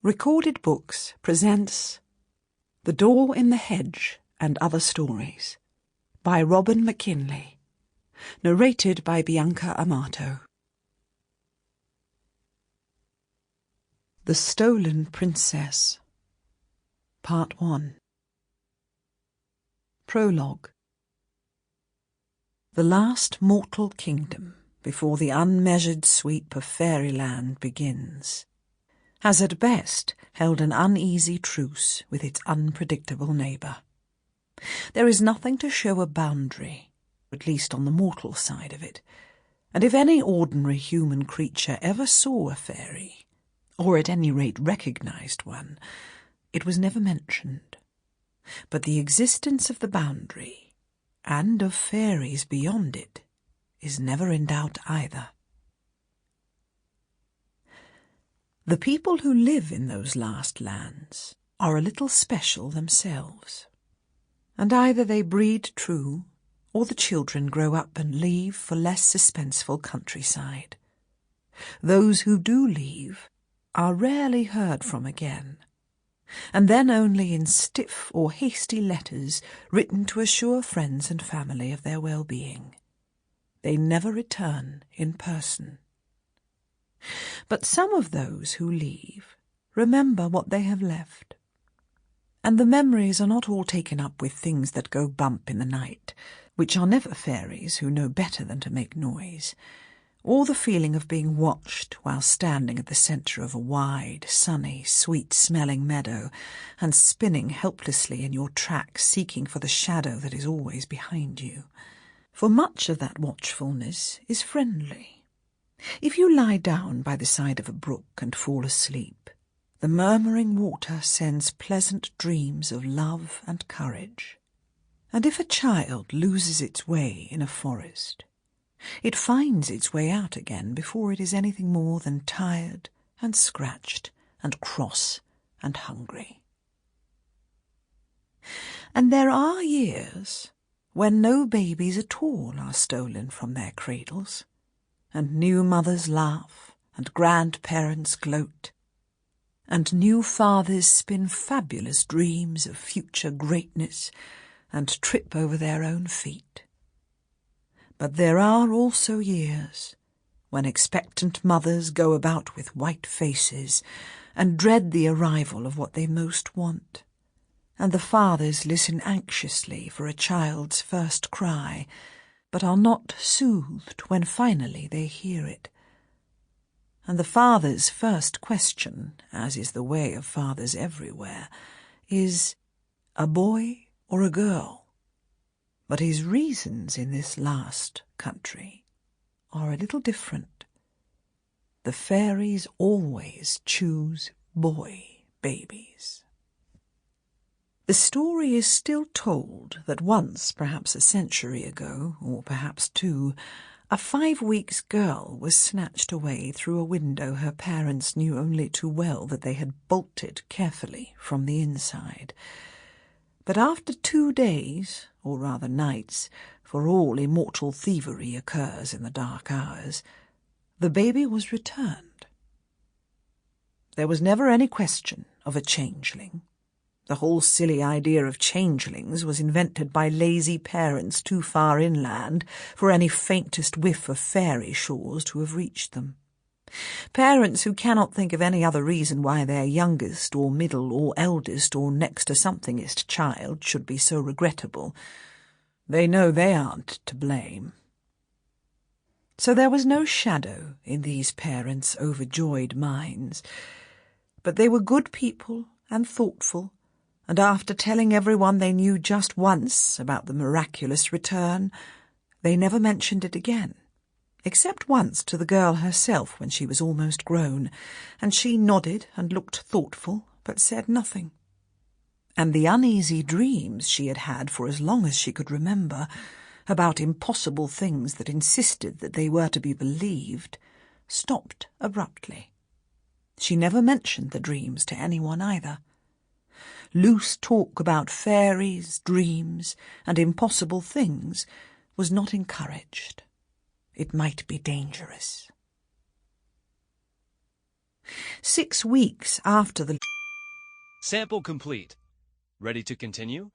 Recorded Books presents The Door in the Hedge and Other Stories by Robin McKinley, narrated by Bianca Amato. The Stolen Princess, Part 1. Prologue. The last mortal kingdom before the unmeasured sweep of Faerieland begins has at best held an uneasy truce with its unpredictable neighbour. There is nothing to show a boundary, at least on the mortal side of it, and if any ordinary human creature ever saw a faerie, or at any rate recognised one, it was never mentioned. But the existence of the boundary, and of faeries beyond it, is never in doubt either. The people who live in those last lands are a little special themselves, and either they breed true, or the children grow up and leave for less suspenseful countryside. Those who do leave are rarely heard from again, and then only in stiff or hasty letters written to assure friends and family of their well-being. They never return in person. But some of those who leave remember what they have left, and the memories are not all taken up with things that go bump in the night, which are never fairies who know better than to make noise, or the feeling of being watched while standing at the centre of a wide, sunny, sweet-smelling meadow and spinning helplessly in your track, seeking for the shadow that is always behind you. For much of that watchfulness is friendly. If you lie down by the side of a brook and fall asleep, the murmuring water sends pleasant dreams of love and courage. And if a child loses its way in a forest, it finds its way out again before it is anything more than tired and scratched and cross and hungry. And there are years when no babies at all are stolen from their cradles, and new mothers laugh, and grandparents gloat, and new fathers spin fabulous dreams of future greatness and trip over their own feet. But there are also years when expectant mothers go about with white faces and dread the arrival of what they most want, and the fathers listen anxiously for a child's first cry, but are not soothed when finally they hear it. And the father's first question, as is the way of fathers everywhere, is a boy or a girl? But his reasons in this last country are a little different. The fairies always choose boy babies. The story is still told that once, perhaps a century ago, or perhaps two, a 5 weeks girl was snatched away through a window her parents knew only too well that they had bolted carefully from the inside. But after 2 days, or rather nights, for all immortal thievery occurs in the dark hours, the baby was returned. There was never any question of a changeling. The whole silly idea of changelings was invented by lazy parents too far inland for any faintest whiff of fairy shores to have reached them. Parents who cannot think of any other reason why their youngest or middle or eldest or next to somethingest child should be so regrettable. They know they aren't to blame. So there was no shadow in these parents' overjoyed minds. But they were good people and thoughtful, and after telling everyone they knew just once about the miraculous return, they never mentioned it again, except once to the girl herself when she was almost grown, and she nodded and looked thoughtful, but said nothing. And the uneasy dreams she had had for as long as she could remember, about impossible things that insisted that they were to be believed, stopped abruptly. She never mentioned the dreams to anyone either. Loose talk about fairies, dreams, and impossible things was not encouraged. It might be dangerous. 6 weeks after the... Sample complete. Ready to continue?